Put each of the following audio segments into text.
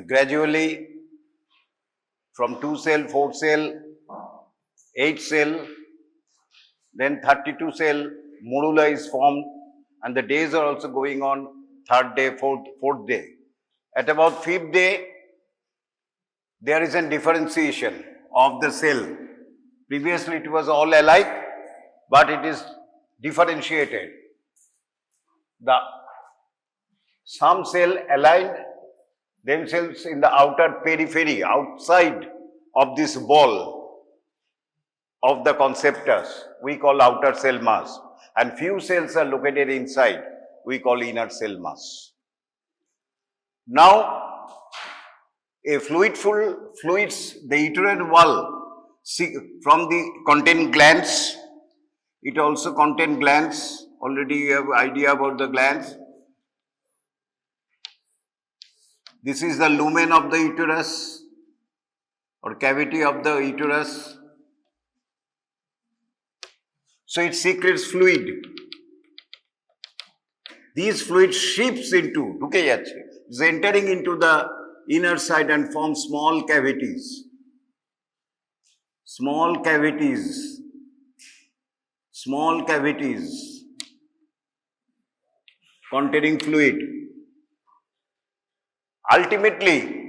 Gradually from 2 cell, 4 cell, 8 cell, then 32 cell morula is formed, and the days are also going on, third day, fourth day. At about fifth day, there is a differentiation of the cell. Previously it was all alike, but it is differentiated. Some cell aligned themselves in the outer periphery, outside of this ball of the conceptus, we call outer cell mass, and few cells are located inside, we call inner cell mass. Now, a fluids, the uterine wall from the contain glands. It also contains glands. Already you have idea about the glands. This is the lumen of the uterus or cavity of the uterus. So it secretes fluid. These fluids shifts into, is entering into the inner side and form small cavities. Small cavities containing fluid. Ultimately,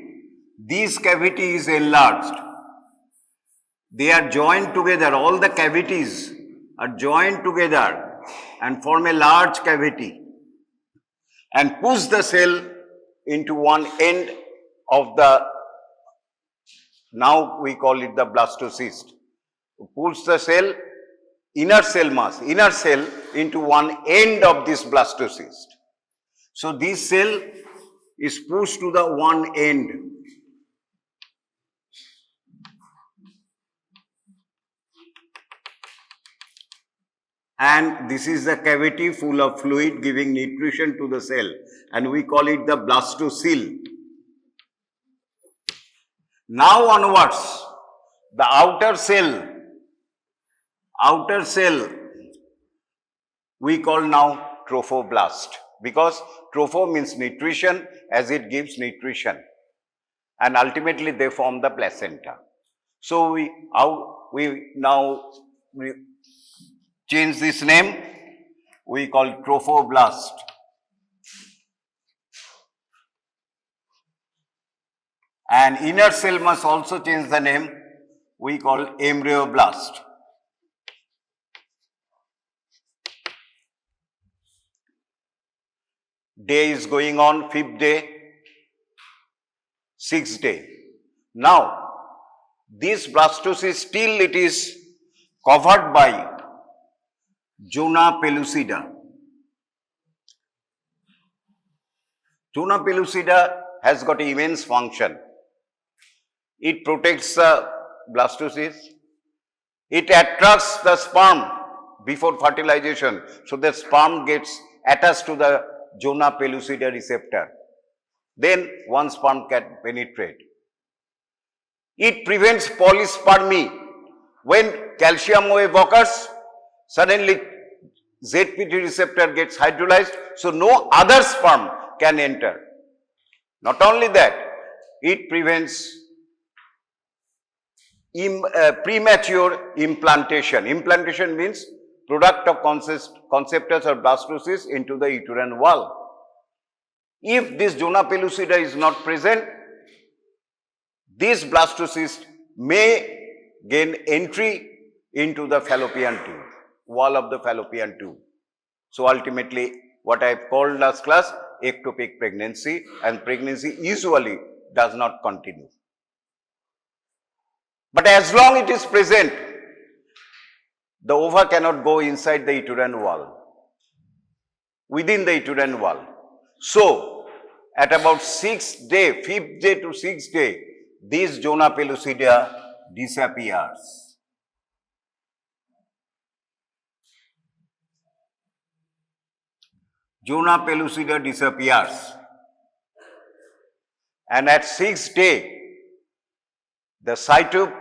these cavities enlarged. They are joined together, all the cavities are joined together and form a large cavity and push the cell into one end of the, now we call it the blastocyst. Pulls the cell, inner cell into one end of this blastocyst. So this cell is pushed to the one end. And this is the cavity full of fluid giving nutrition to the cell, and we call it the blastocele. Now onwards, the outer cell we call now trophoblast, because tropho means nutrition, as it gives nutrition, and ultimately they form the placenta. So we change this name, we call trophoblast. And inner cell must also change the name, we call embryoblast. Day is going on, 5th day, 6th day. Now, this blastocyst still it is covered by Zona pellucida. Zona pellucida has got immense function. It protects the blastocyst. It attracts the sperm before fertilization, so the sperm gets attached to the Zona pellucida receptor. Then one sperm can penetrate. It prevents polyspermy. When calcium wave occurs, suddenly ZPT receptor gets hydrolyzed, so no other sperm can enter. Not only that, it prevents premature implantation. Implantation means product of conceptus or blastocyst into the uterine wall. If this Zona pellucida is not present, this blastocyst may gain entry into the fallopian tube, wall of the fallopian tube. So ultimately, what I have called last class, ectopic pregnancy, and pregnancy usually does not continue. But as long it is present, the ova cannot go inside the uterine wall, within the uterine wall. So, at about 6th day, 5th day to 6th day, this Zona pellucida disappears. Zona pellucida disappears. And at 6th day, the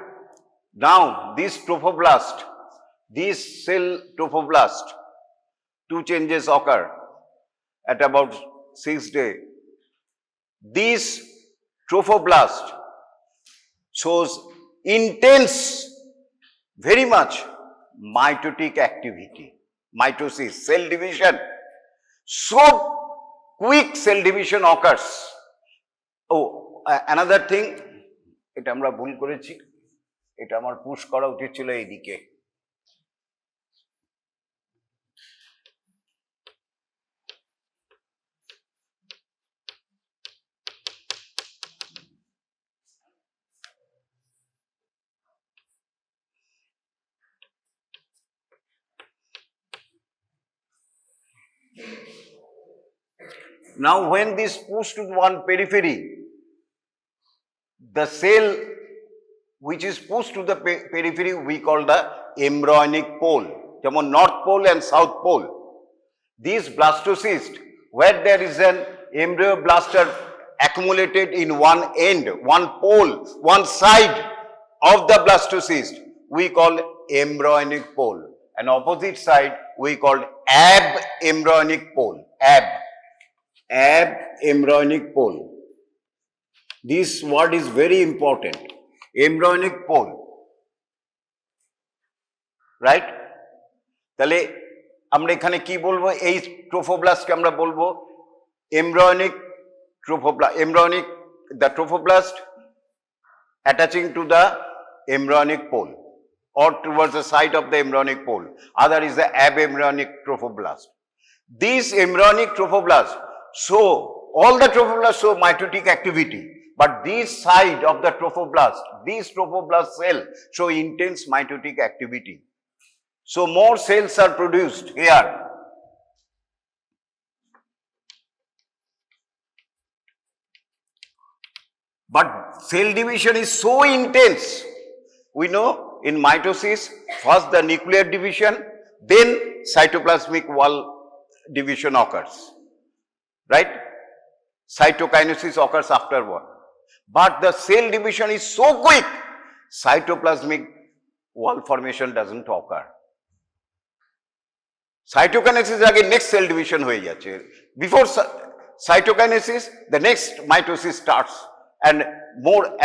now this trophoblast, this cell trophoblast, two changes occur at about 6th day. This Trophoblast shows intense, very much mitotic activity, mitosis, cell division. So quick cell division occurs. Oh, another thing, এটা আমরা ভুল করেছি, এটা আমার push করা উচিত ছিল এইদিকে। Now when this pushed to one periphery, the cell which is pushed to the periphery we call the embryonic pole, যেমন north pole and south pole. These blastocysts, where there is an embryoblast accumulated in one end, one pole, one side of the blastocyst, we call embryonic pole, and opposite side we call ab-embryonic pole, ab-embryonic pole. This word is very important, embryonic pole, right? তাহলে আমরা এখানে কি বলবো, এই ট্রোফোব্লাস্টকে আমরা বলবো embryonic trophoblast, the trophoblast attaching to the embryonic pole or towards the side of the embryonic pole. Other is the ab-embryonic trophoblast. These embryonic trophoblasts show, all the trophoblasts show mitotic activity, but this side of the trophoblast, these trophoblast cells show intense mitotic activity. So more cells are produced here. But cell division is so intense. We know in mitosis, first the nuclear division, then cytoplasmic wall division occurs, right? Cytokinesis occurs afterward. But the cell division is so quick, cytoplasmic wall formation doesn't occur. Cytokinesis again next cell division হয়ে যাচ্ছে. Before cytokinesis, the next mitosis starts and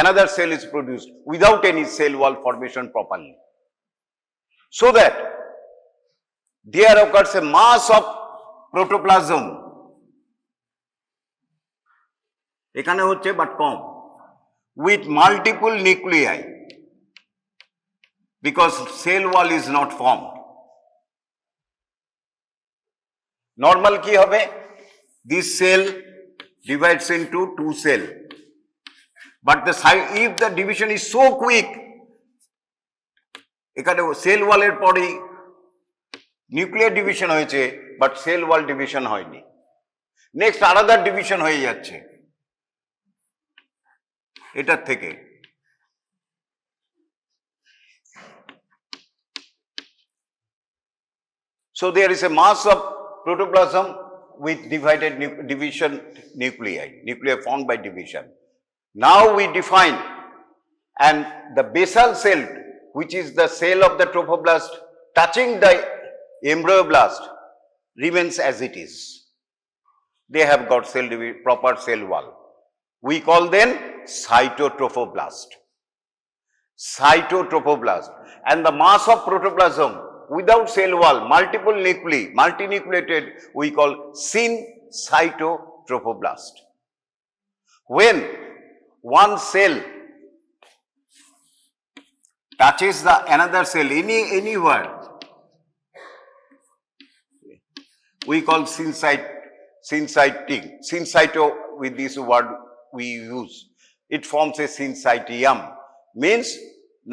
another cell is produced without any cell wall formation properly. So that there occurs a mass of protoplasm. এখানে হচ্ছে but com, with multiple nuclei, because cell wall is not formed. Normal কি হবে? This cell divides into two cells. But if the division is so quick, এখানে sell ওয়ালের পরেই nuclear division হয়েছে, but cell wall division হয়নি, next আলাদা division হয়ে যাচ্ছে এটার থেকে। So there is a mass of protoplasm with divided division nuclei formed by division. Now we define, and the basal cell, which is the cell of the trophoblast touching the embryoblast, remains as it is. They have got proper cell wall. We call them cytotrophoblast. Cytotrophoblast. And the mass of protoplasm without cell wall, multiple nuclei, multinucleated, we call Syncytotrophoblast. When one cell touches the another cell anywhere, we call syncyto, with this word we use. It forms a syncytium, means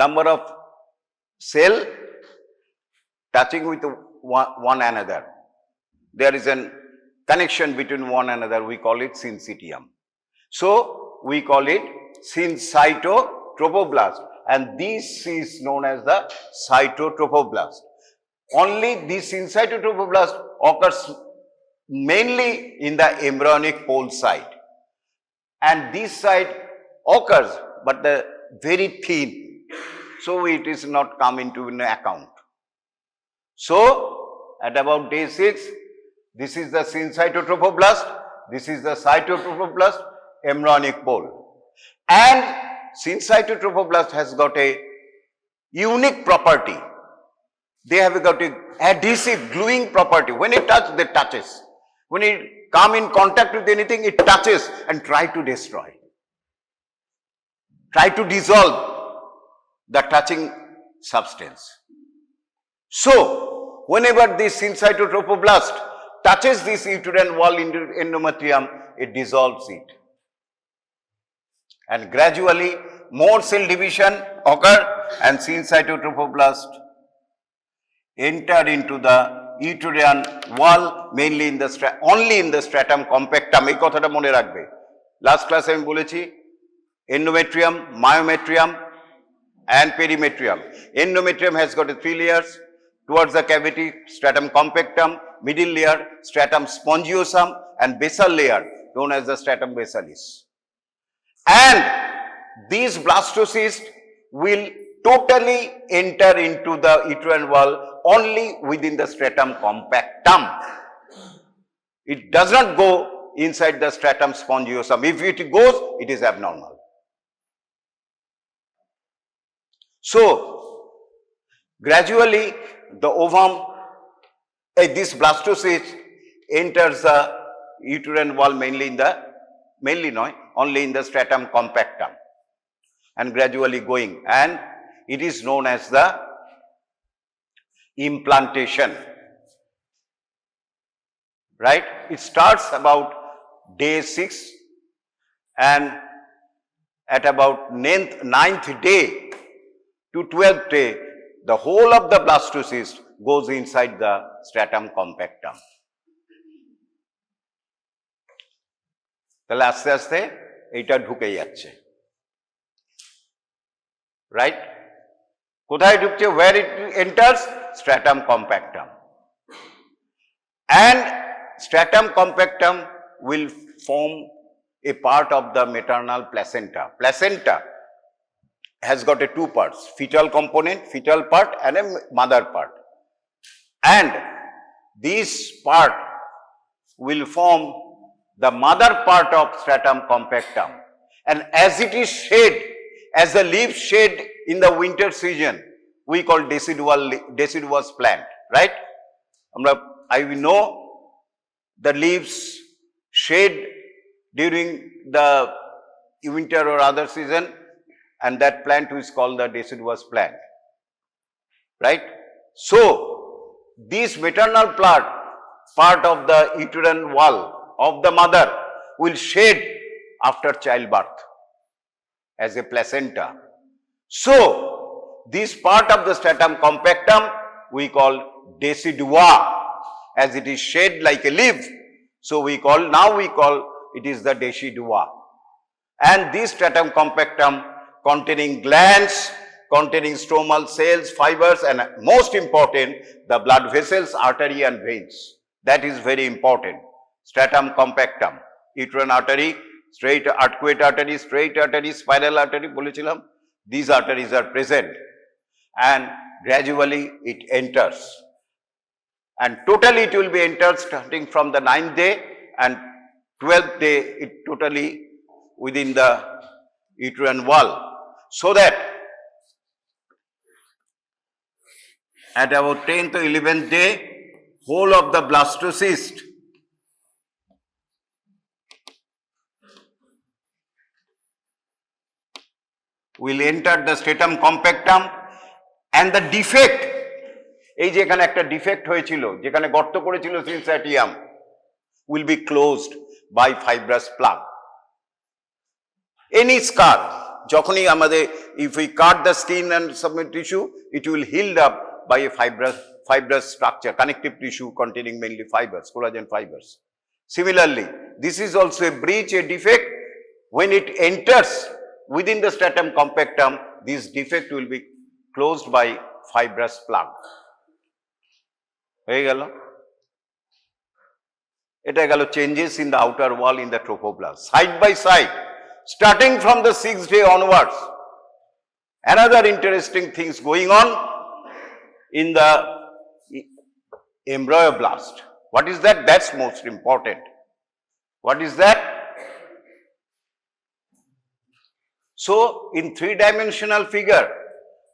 number of cell touching with one another. There is a connection between one another, we call it syncytium. So we call it Syncytotrophoblast, and this is known as the Cytotrophoblast. Only this Syncytotrophoblast occurs mainly in the embryonic pole side, and this side occurs but the very thin, so it is not come into an account. So at about day 6, this is the Syncytotrophoblast, this is the Cytotrophoblast, embryonic pole. And Syncytiotrophoblast has got a unique property. They have got a adhesive gluing property. When it touches. When it come in contact with anything, it touches and try to destroy. Try to dissolve the touching substance. So, whenever this Syncytiotrophoblast touches this uterine wall endometrium, it dissolves it. And gradually more cell division occur and Syncytiotrophoblast enter into the uterine wall, mainly in the only in the stratum compactum. এই কথাটা মনে রাখবে। Last class আমি বলেছি endometrium, myometrium and perimetrium. Endometrium has got 3 layers. Towards the cavity, stratum compactum, middle layer, stratum spongiosum, and basal layer known as the stratum basalis. And these blastocysts will totally enter into the uterine wall only within the stratum compactum. It does not go inside the stratum spongiosum. If it goes, it is abnormal. So, gradually the ovum, this blastocyst enters the uterine wall only in the stratum compactum and gradually going, and it is known as the implantation. Right? It starts about day 6 and at about 9th day to 12th day, the whole of the blastocyst goes inside the stratum compactum. তাহলে আস্তে আস্তে এইটা ঢুকে যাচ্ছে, right? কোথায় ঢুকছে? where it enters? Stratum compactum. And stratum compactum will form a part of the maternal placenta. Placenta has got a 2 parts, fetal component, fetal part and a mother part. And this part will form the mother part of stratum compactum. And as it is shed, as the leaves shed in the winter season, we call deciduous plant, right? I know the leaves shed during the winter or other season, and that plant is called the deciduous plant, right? So, this maternal part of the uterine wall of the mother will shed after childbirth as a placenta. So, this part of the stratum compactum we call decidua, as it is shed like a leaf. So, now we call it is the decidua. And this stratum compactum containing glands, containing stromal cells, fibers, and most important, the blood vessels, artery and veins. That is very important. Stratum compactum, uterine artery, straight arcuate artery, straight artery, spiral artery, বলেছিলাম, these arteries are present and gradually it enters. And totally it will be entered starting from the 9th day and 12th day, it totally within the uterine wall. So that at about 10th or 11th day, whole of the blastocyst will enter the stratum compactum and the defect, এই যে এখানে একটা defect হয়েছিল, যেখানে গর্ত করেছিল সিনসাইটিয়াম, will be closed by fibrous plug. Any scar, যখনই আমাদের, if we cut the skin and some tissue, it will healed up by a fibrous structure, connective tissue containing mainly fibers, collagen fibers. Similarly, this is also a breach, a defect. When it enters within the stratum compactum, this defect will be closed by fibrous plug. হয়ে গেল, এটা গেল changes in the outer wall in the trophoblast. Side by side, starting from the 6th day onwards, another interesting things going on in the embryoblast. What is that? That's most important. What is that? So in three-dimensional figure,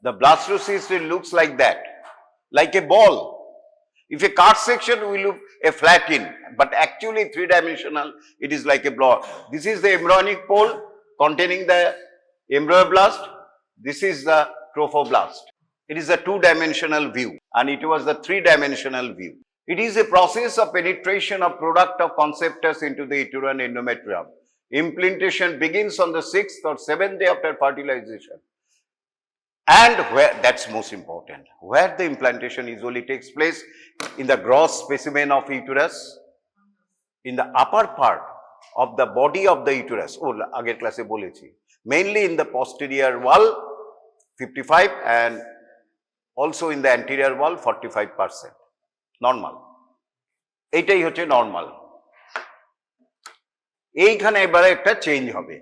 the blastocyst looks like that, like a ball. If a cut section will look a flatten, but actually three-dimensional, it is like a block. This is the embryonic pole containing the embryoblast. This is the trophoblast. It is a two-dimensional view, and it was the three-dimensional view. It is a process of penetration of product of conceptus into the uterine endometrium. Implantation begins on the 6th or 7th day after fertilization. And where, that's most important, where the implantation usually takes place in the gross specimen of uterus, in the upper part of the body of the uterus. Oh, ager class e bolechi. Mainly in the posterior wall, 55, and also in the anterior wall, 45%. Normal. এইটাই হচ্ছে normal. এইখানে এবারে একটা change হবে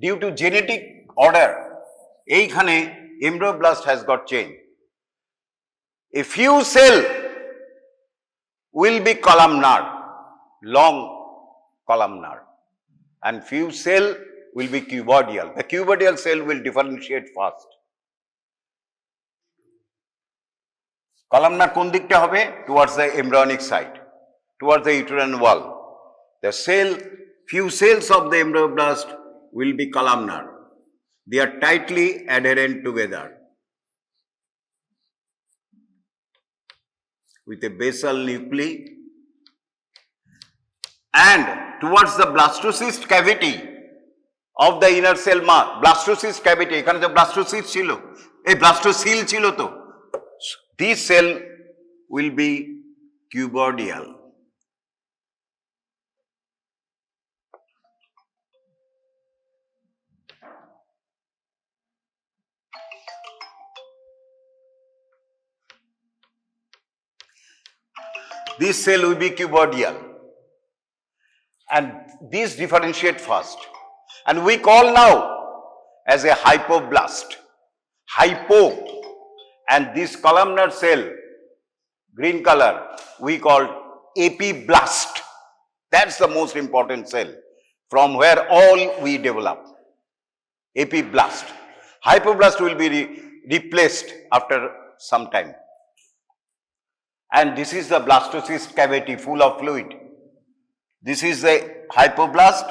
due to genetic order. এইখানে embryoblast has got change. A few cell will be columnar, long columnar, and few cell will be cuboidal. The cuboidal cell will differentiate fast. Columnar কোন দিকটা হবে? Towards the embryonic side, towards the uterine wall. The cell, few cells of the embryoblast will be columnar. They are tightly adherent together with a basal nuclei, and towards the blastocyst cavity of the inner cell mass. Blastocyst cavity, এখানে যে blastocyst ছিল, এই blastocyl ছিল তো, this cell will be cuboidal. This cell will be cuboidal, and these differentiate fast, and we call now as a hypoblast. Hypo, and this columnar cell, green color, we call epiblast. That's the most important cell from where all we develop. Epiblast. Hypoblast will be replaced after some time. And this is the blastocyst cavity full of fluid. This is the hypoblast.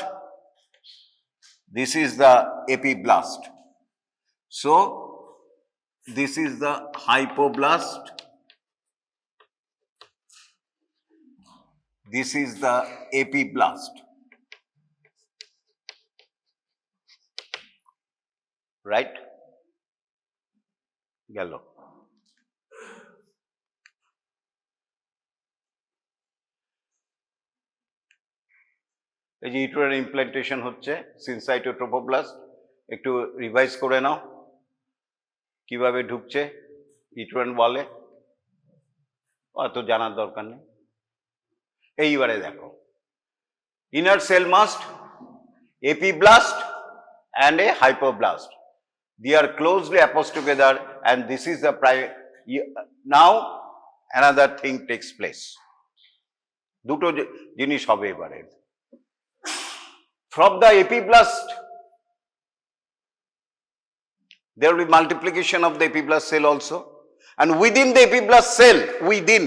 This is the epiblast. So, this is the hypoblast. This is the epiblast. Right? Yellow. এই যে uterine implantation হচ্ছে সিনসাইটোট্রোফোব্লাস্ট, একটু revise করে নাও কিভাবে ঢুকছে uterine ওয়ালে, অত জানার দরকার নেই। এইবারে দেখো, inner sell must, epiblast and a hypoblast. They are closely apposed together, and this is the now another thing takes place. দুটো জিনিস হবে এবারে। From the epiblast, there will be multiplication of the epiblast cell also, and within the epiblast cell, within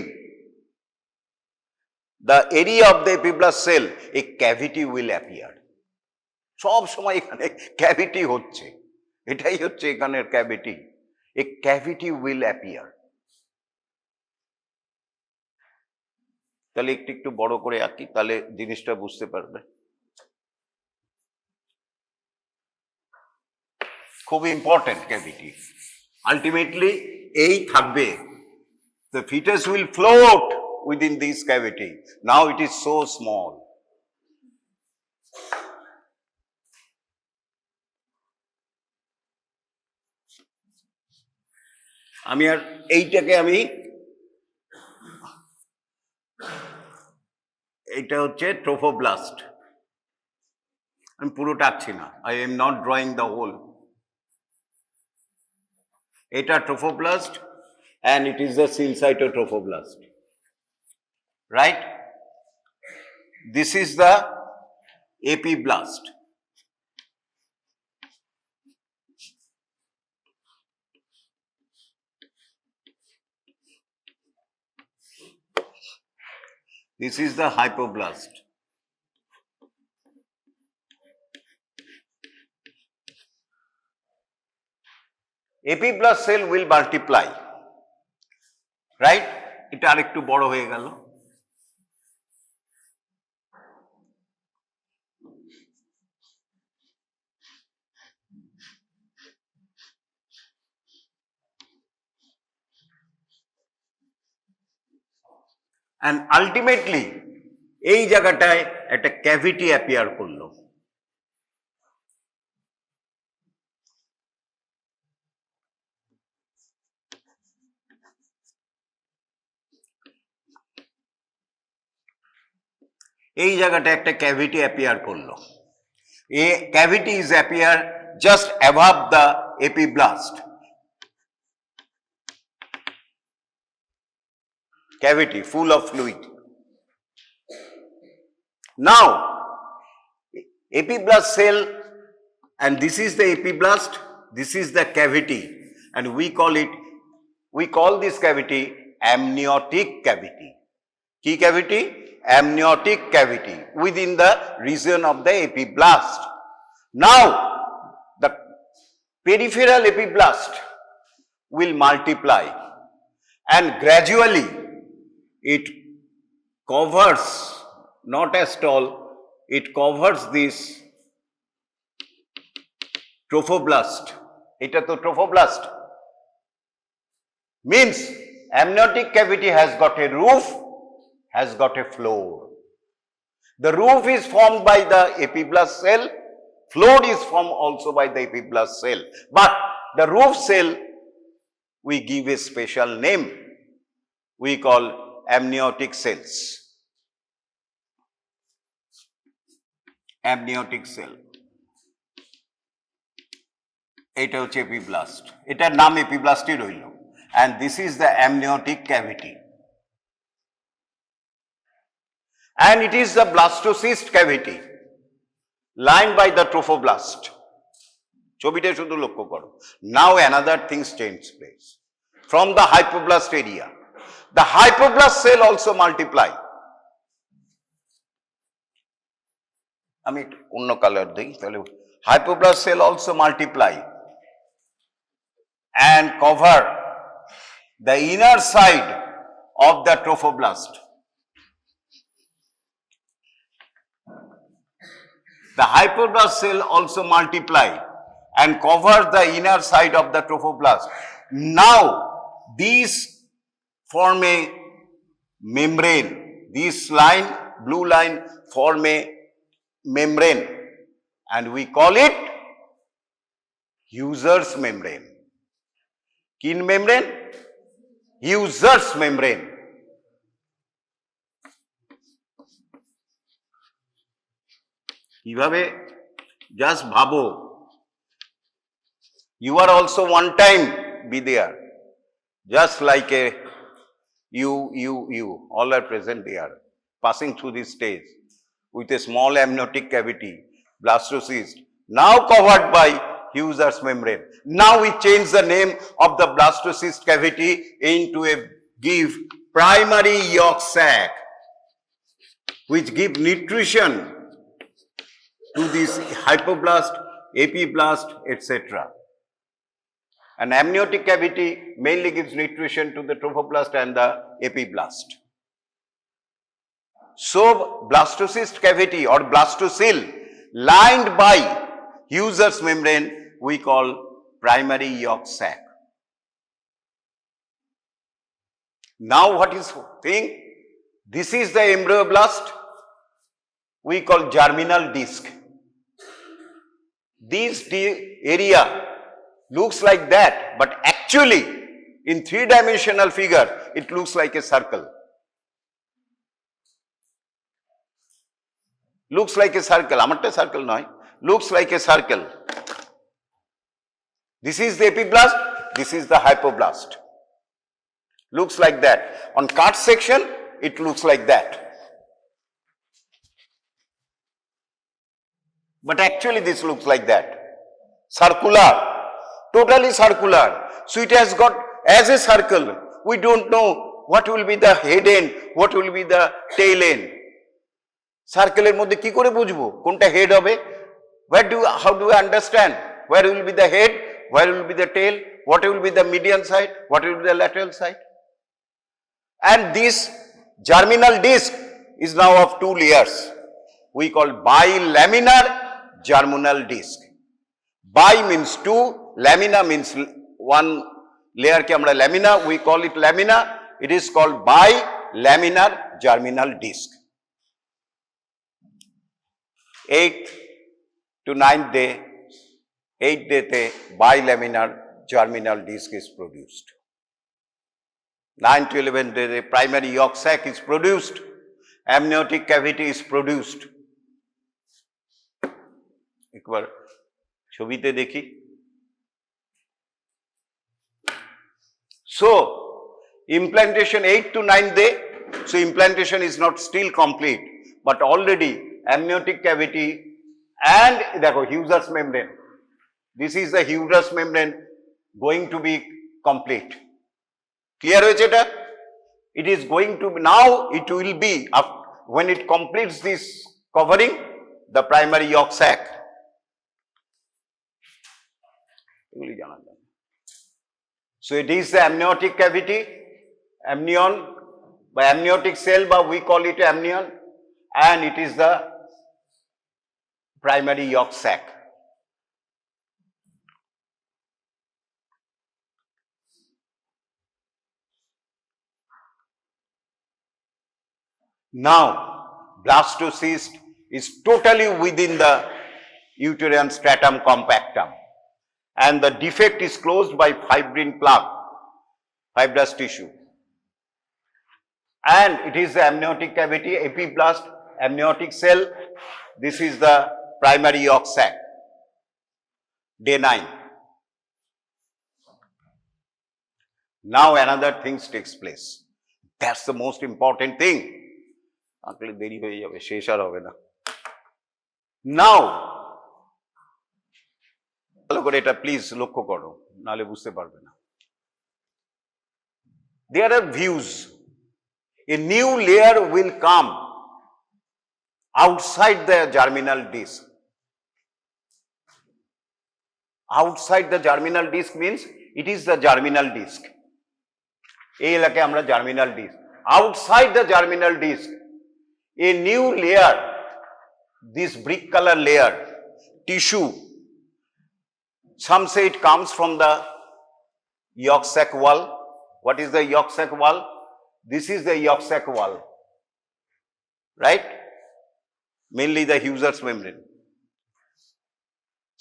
the area of the epiblast cell, a cavity will appear. সব সময় এখানে cavity হচ্ছে, এটাই হচ্ছে এখানের cavity. A cavity will appear. তাহলে একটু বড় করে আঁকি, তাহলে জিনিসটা বুঝতে পারবে। খুব ইম্পর্টেন্ট ক্যাভিটি। আলটিমেটলি এই থাকবে, the fetus will float within this cavity. Now it is so small. আমি আর এইটাকে এইটা হচ্ছে ট্রোফোব্লাস্ট, আমি পুরোটা আঁকছি না, I am not drawing the whole. এটা trophoblast and it is the Syncytiotrophoblast, right? This is the Epiblast. This is the hypoblast. Epiblast cell will multiply, right? এটা আরেকটু বড় হয়ে গেল। And ultimately এই জায়গাটায় একটা ক্যাভিটি অ্যাপিয়ার করলো। এই জায়গাটায় একটা ক্যাভিটি অ্যাপিয়ার করলো। A cavity is appear just above the epiblast. Cavity full of fluid. Now, epiblast cell, and this is the epiblast, this is the cavity, and we call this cavity amniotic cavity. Key cavity? Amniotic cavity within the region of the epiblast. Now, the peripheral epiblast will multiply and gradually it covers, not as tall, it covers this trophoblast. Eta to trophoblast. Means amniotic cavity has got a roof, has got a floor. The roof is formed by the epiblast cell, floor is formed also by the epiblast cell. But the roof cell, we give a special name, we call amniotic cells. Amniotic cell. এটা হচ্ছে epiblast. এটার নাম epiblastই রইল. And this is the amniotic cavity. And it is the blastocyst cavity lined by the trophoblast. ছবিটা শুধু লক্ষ্য করো। Now another things takes place. From the hypoblast area, the hypoblast cell also multiply. আমি অন্য colour দিই তাহলে hypoblast cell also multiply and cover the inner side of the trophoblast. The hypoblast cell also multiply and cover the inner side of the trophoblast. Now, these form a membrane. This line, blue line, form a membrane, and we call it Heuser's membrane. Kin membrane? Heuser's membrane. কিভাবে just ভাবো, you are also one time be there, just like a you all are present there, passing through this stage with a small amniotic cavity, blastocyst, now covered by Heuser's membrane. Now we change the name of the blastocyst cavity into a give primary yolk sac, which give nutrition to this hypoblast, epiblast, etc. An amniotic cavity mainly gives nutrition to the trophoblast and the epiblast. So, blastocyst cavity or blastocele lined by Heuser's membrane we call primary yolk sac. Now, what is thing? This is the embryoblast, we call germinal disc. This area looks like that, but actually in three-dimensional figure it looks like a circle. Looks like a circle, আমারটা circle নয়, looks like a circle. This is the epiblast, this is the hypoblast. Looks like that. On cut section it looks like that. But actually this looks like that. Circular, totally circular. So it has got as a circle. We don't know what will be the head end, what will be the tail end? Circle এর মধ্যে কি করে বুঝবো কোনটা head হবে? How do I understand? Where will be the head? Where will be the tail? What will be the median side? What will be the lateral side? And this germinal disc is now of 2 layers. We call bilaminar germinal disc. Bi means 2, lamina means 1 layer ke amra lamina, we call it lamina. It is called bilaminar germinal disc. 8th to 9th day, 8th day te bilaminar germinal disc is produced. 9th to 11th day the primary yolk sac is produced, amniotic cavity is produced. একবার ছবিতে দেখি। So implantation 8th to 9th day, so implantation is not still complete, but already amniotic cavity and দেখো Heuser's membrane, this is the Heuser's membrane going to be complete. Clear হয়েছে এটা? It is going to be, now it will be when it completes this covering the primary yolk sac. So it is the amniotic cavity, amnion by amniotic cell, but we call it amnion, and it is the primary yolk sac. Now blastocyst is totally within the uterine stratum compactum, and the defect is closed by fibrin plug, fibrous tissue, and it is the amniotic cavity, epiblast, amniotic cell. This is the primary yolk sac. Day 9. Now another thing takes place. That's the most important thing. দেরি হয়ে যাবে, শেষ আর হবে না। Now ভালো করে এটা please লক্ষ্য করো, নালে বুঝতে পারবে না। There are views. A new layer will come outside the germinal disc. Outside the germinal disc means it is the germinal disc. এই এলাকায় আমরা germinal disc. Outside the germinal disc, a new layer, this brick color layer, tissue, some say it comes from the yolk sac wall. What is the yolk sac wall? This is the yolk sac wall, right? Mainly the Heuser's membrane.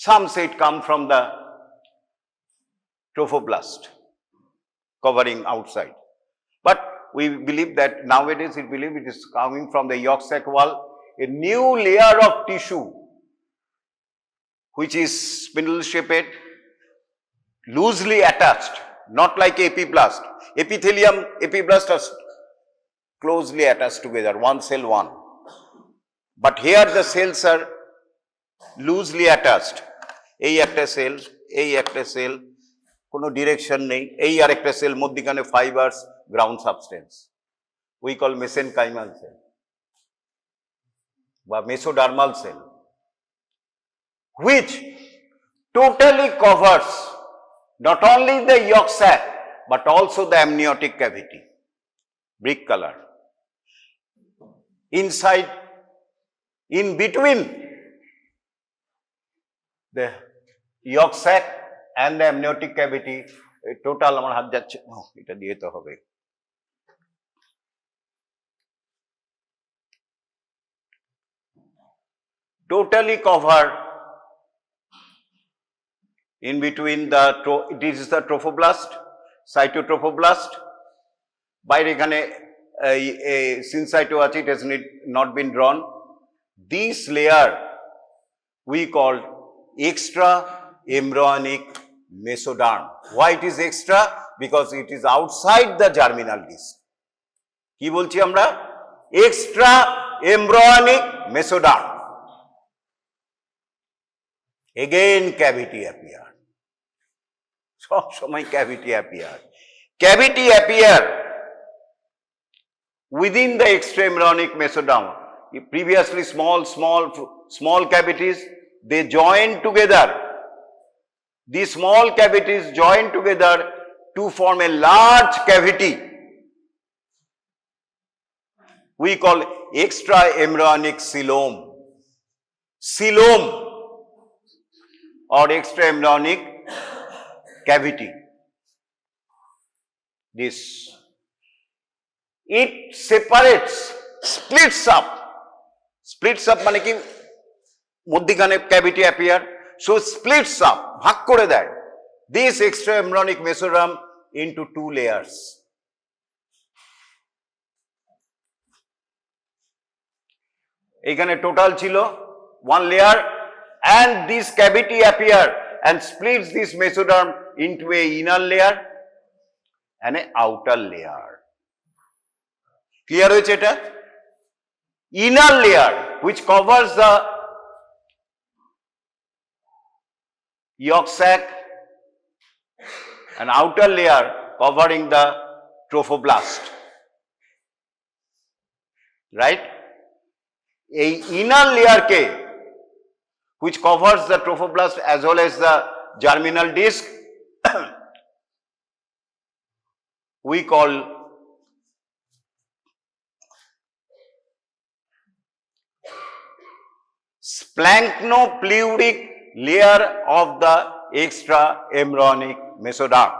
Some say it comes from the trophoblast covering outside, but we believe that nowadays it is coming from the yolk sac wall, a new layer of tissue which is spindle shaped, loosely attached, not like epiblast. Epithelium, epiblast are closely attached together, one cell one. But here the cells are loosely attached. এই একটা sell, এই একটা sell, কোনো direction নেই, এই আরেকটা sell, মধ্যখানে fibres, ground substance. We call mesenchymal cell বা mesodermal cell, which totally covers not only the yolk sac but also the amniotic cavity, brick color. Inside, in between the yolk sac and the amniotic cavity, total আমার হাত যাচ্ছে, এটা দিয়ে তো হবে, totally covered in between the, this is the trophoblast, cytotrophoblast, বাইরে এখানে syncyto আছে, it has not been drawn. This layer we call extra-embryonic mesoderm. Why it is extra? Because it is outside the germinal disc. কি বলছি আমরা? Extra-embryonic mesoderm. Again cavity appear. সব সময় cavity appear. Cavity appear within the extra-embryonic mesoderm. Previously small cavities, they join together. These small cavities join together to form a large cavity we call extra-embryonic coelom. Coelom or extra-embryonic cavity. This. It separates, splits up. Splits up মানে কি মধ্যিখানে cavity appear. So splits up, ভাগ করে দেয়. This extra-embryonic mesoderm into two layers. এখানে total ছিল one layer and this cavity appear and splits this mesoderm into a inner layer and a outer layer. Clear হয়েছে এটা? Inner layer which covers the yolk sac and outer layer covering the trophoblast. Right? A inner layer K which covers the trophoblast as well as the germinal disc we call splanchnopleurotic layer of the extra-embryonic mesoderm.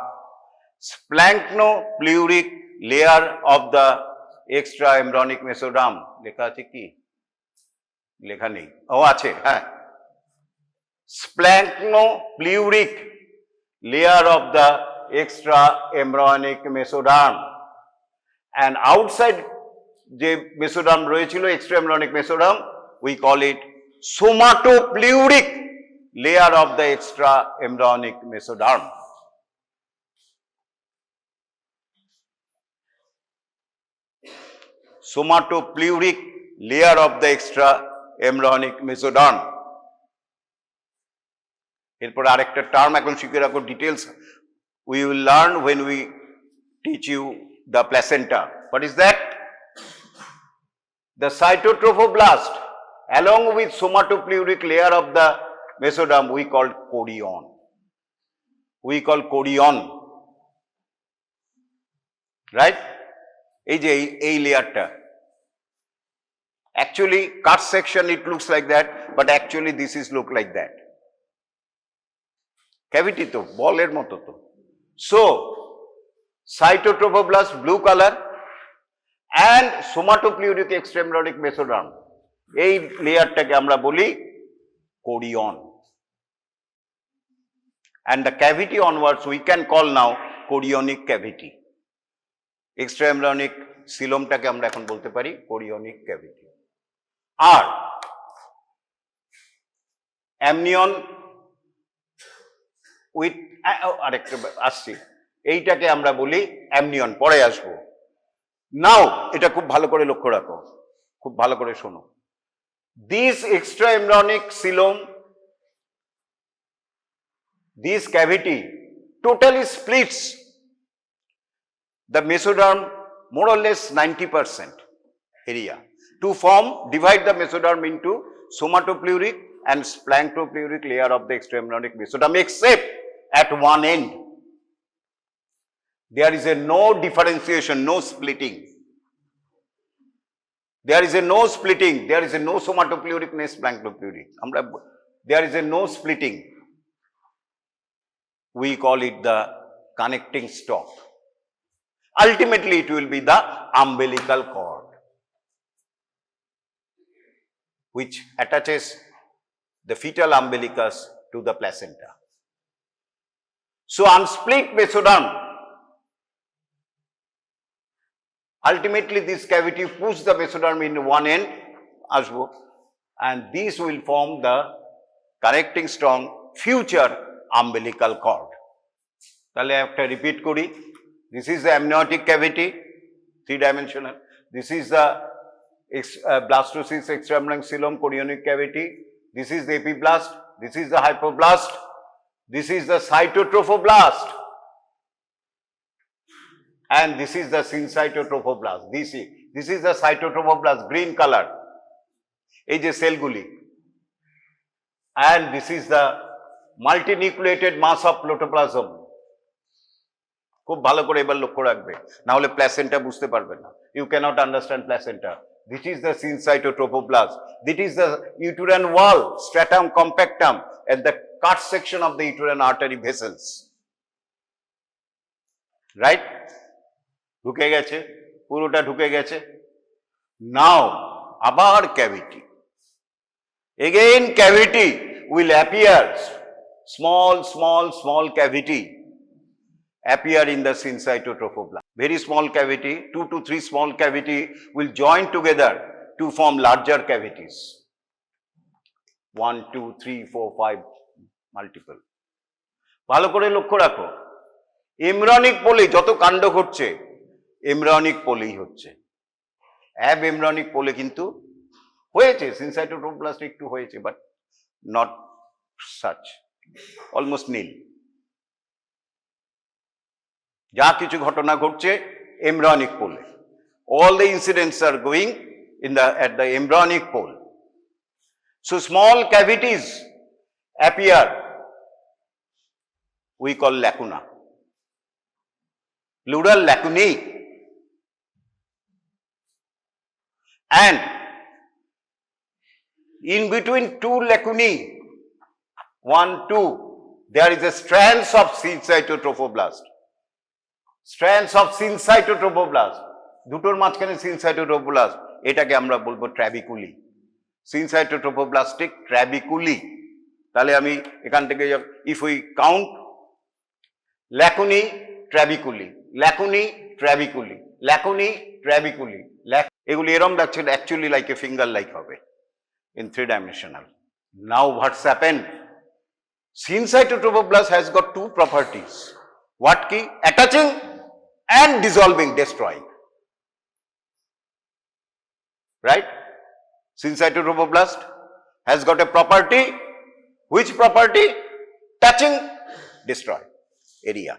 Splanchnopleurotic layer of the extra-embryonic mesoderm. লেখা আছে কি? লেখা নেই। ও আছে, হ্যাঁ। Splanchnopleurotic layer of the extra-embryonic mesoderm. And outside যে mesoderm রয়েছিল extra-embryonic mesoderm, we call it somatopleuric layer of the extra-embryonic mesoderm. Somatopleuric layer of the extra-embryonic mesoderm. এরপর আরেকটা টার্ম এখন শিখে রাখো details we will learn when we teach you the placenta. What is that? The Cytotrophoblast along with somatopleuric layer of the mesoderm we call chorion. We call chorion. Right? এই যে এই লেয়ারটা actually cut section it looks like that but actually this is look like that. Cavity তো বলের মতো তো. So Cytotrophoblast blue color and somatopleuric extra-embryonic mesoderm এই লেয়ারটাকে আমরা বলি chorion and the cavity onwards we can call now chorionic cavity. Extra-embryonic coelomটাকে আমরা এখন বলতে পারি chorionic cavity. R amnion with আরেকটা আসছি এইটাকে আমরা বলি amnion পরে আসবো নাও এটা খুব ভালো করে লক্ষ্য রাখো খুব ভালো করে শোনো this extra-embryonic coelom this cavity totally splits the mesoderm more or less 90% area to divide the mesoderm into somatopleuric and splanchnopleurotic layer of the extra-embryonic mesoderm except at one end. There is a no differentiation, no splitting. There is a no splitting, there is a no somatopleuric, no splanchnopleurotic. There is a no splitting. We call it the connecting stalk. Ultimately, it will be the umbilical cord, which attaches the fetal umbilicus to the placenta. So, unsplit mesoderm, ultimately this cavity pushes the mesoderm in one end, asbo, and these will form the connecting strong future umbilical cord. তাহলে একটা repeat করি, this is the amniotic cavity, 3-dimensional. This is the Blastocyst extra-embryonic coelom chorionic cavity. This is the Epiblast. This is the Hypoblast. This is the Cytotrophoblast. And this is the Syncytiotrophoblast. This is the Cytotrophoblast, green color. এই যে সেলগুলি, and this is the multinucleated mass of protoplasm. খুব ভালো করে এবার লক্ষ্য রাখবে, না হলে প্ল্যাসেন্টা বুঝতে পারবে না। You cannot understand placenta. This is the Syncytiotrophoblast. This is the uterine wall, stratum compactum, and the cut section of the uterine artery vessels. Right? ঢুকে গেছে, পুরোটা ঢুকে গেছে। Now, আবার cavity. Again cavity will appear, small cavity appear in the Syncytiotrophoblast. Very small cavity, 2 to 3 small cavity will join together to form larger cavities. 1, 2, 3, 4, 5, multiple. ভালো করে লক্ষ্য রাখো, এমব্রিয়নিক পোলে যত কাণ্ড ঘটছে এমব্রিয়নিক পোলেই হচ্ছে। অ্যাব এমব্রিয়নিক পোলে কিন্তু হয়েছে, Syncytiotrophoblastic একটু হয়েছে, বাট নট সাচ, অলমোস্ট নীল। যা কিছু ঘটনা ঘটছে এমব্রিয়নিক পোলে, all the incidents are going in at the embryonic pole. So small cavities appear, we call lacuna, pleural lacunae, and in between two lacunae, 1, 2, there is a strands of Syncytiotrophoblastic. Strands of Syncytiotrophoblastic, দুটোর মাঝখানে Syncytiotrophoblastic, এটাকে আমরা বলবো ট্র্যাবিকুলি, Syncytiotrophoblastic ট্র্যাবিকুলি। তাহলে আমি এখান থেকে if we count lacunae trabeculi, lacunae trabeculi, lacunae trabeculi, এগুলি এরম লাগছে, actually like a finger like হবে in 3-dimensional. Now what's happened? Syncytiotrophoblastic has got two properties. What key? Attaching and dissolving, destroying. Right? Syncytiotrophoblastic has got a property. Which property? Touching, destroy area,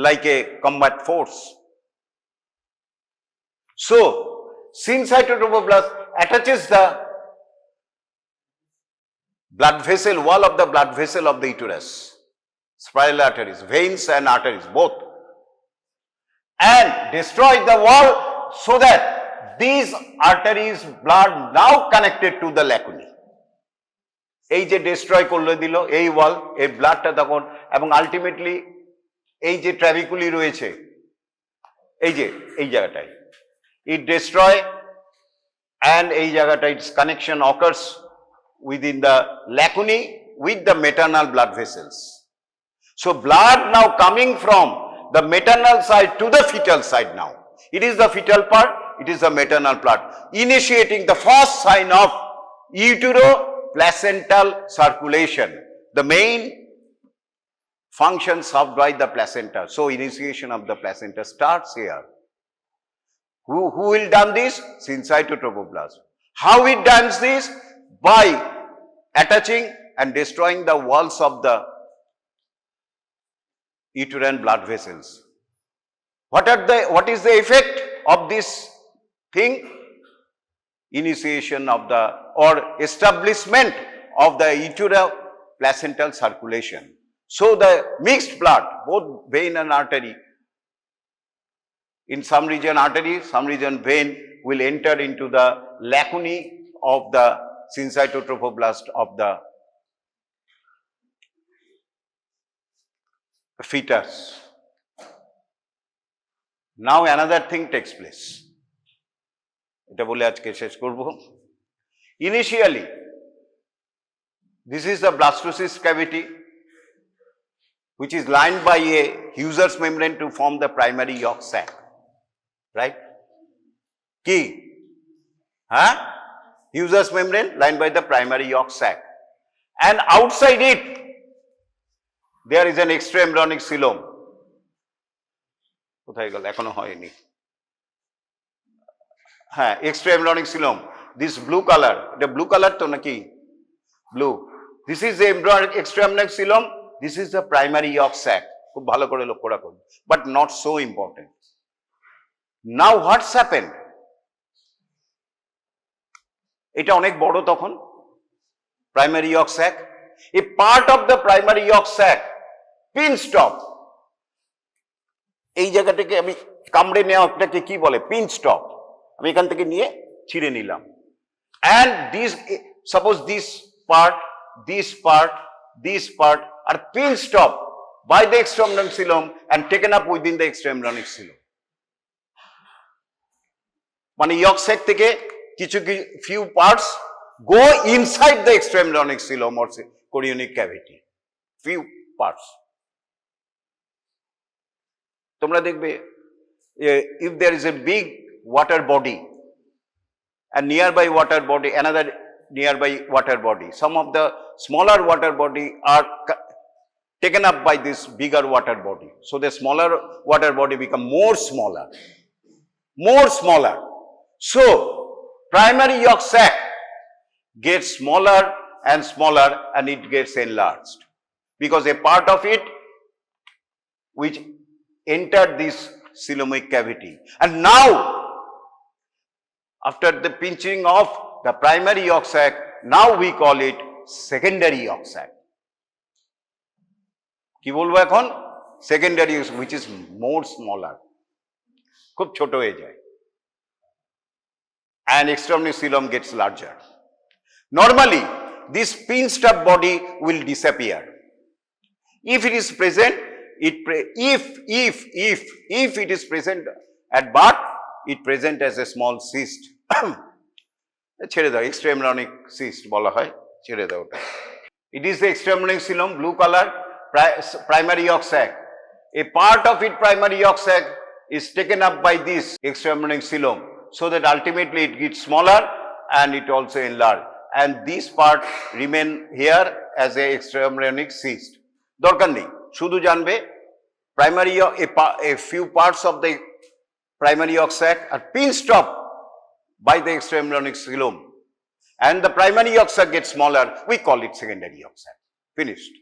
like a combat force. So Syncytiotrophoblastic attaches the blood vessel, wall of the blood vessel of the uterus, spiral arteries, veins and arteries both, and destroy the wall so that these arteries blood now connected to the lacunae. এই যে destroy করলে দিল এই ওয়াল, এই ব্লাডটা তখন, এবং ultimately এই যে ট্র্যাবিকুলি রয়েছে এই যে এই জায়গাটায়, it destroy, and এই জায়গাটা its connection occurs within the lacunae with the maternal blood vessels. So blood now coming from the maternal side to the fetal side now. It is the fetal part, it is the maternal part, initiating the first sign of uteroplacental circulation. The main function served by the placenta. So initiation of the placenta starts here. Who will done this? Syncytiotrophoblastic. How it does this? By attaching and destroying the walls of the uterine blood vessels. What is the effect of this thing? Initiation of the or establishment of the uteroplacental circulation. So the mixed blood, both vein and artery, in some region artery, some region vein, will enter into the lacunae of the Syncytiotrophoblastic of the fetus. Now another thing takes place. এটা বলে আজকে শেষ করব। Initially, this is the blastocyst cavity, which is lined by a Heuser's membrane to form the primary yolk sac. Right? Key? Heuser's membrane lined by the primary yolk sac. And outside it, there is an extra-embryonic coelom. কোথায় গেল? এখনো হয়নি। হ্যাঁ, extra-embryonic coelom. This blue color, এটা blue color তো নাকি? Blue. This is the extra-embryonic coelom. This is the primary yolk sac. খুব ভালো করে লক্ষ্য রাখুন, but not so important. Now what's happened? এটা অনেক বড় তখন primary yolk sac. A part of the primary yolk sac pin stop, এই জায়গাটাকে আমি কামড়ে নেওয়াটাকে কি বলে, পিন স্টপ। আমি এখান থেকে নিয়ে ছিঁড়ে নিলাম। And this, suppose this part are pinched off by the extra-embryonic coelom and taken up within the extra-embryonic coelom. মানে ইয়ক স্যাক থেকে কিছু few parts go inside the extra-embryonic coelom or chorionic cavity. Few parts. তোমরা দেখবে if there is a big water body and nearby water body, another nearby water body, some of the smaller water body are taken up by this bigger water body. So the smaller water body become more smaller. So primary yolk sac gets smaller and smaller and it gets enlarged because a part of it which entered this coelomic cavity. And now after the pinching of the primary yolk sac, now we call it secondary yolk sac. কি বলবো এখন? Secondary, which is more smaller. খুব ছোট হয়ে যায়। And extra-embryonic coelom gets larger. Normally, this pinched up body will disappear. If it is present, if it is present at birth, it present as a small cyst. ছেড়ে দাও, extra-embryonic cyst বলা হয়, ছেড়ে দাও ওটা। It is the extra-embryonic coelom, blue color, primary yolk sac. A part of it, primary yolk sac, is taken up by this extra-embryonic coelom, so that ultimately it gets smaller and it also enlarged. And this part remain here as a extra-embryonic cyst. দরকার নেই, শুধু জানবে primary a few parts of the primary yolk sac are pinched off by the extra-embryonic coelom, and the primary yolk sac gets smaller. We call it secondary yolk sac. Finished.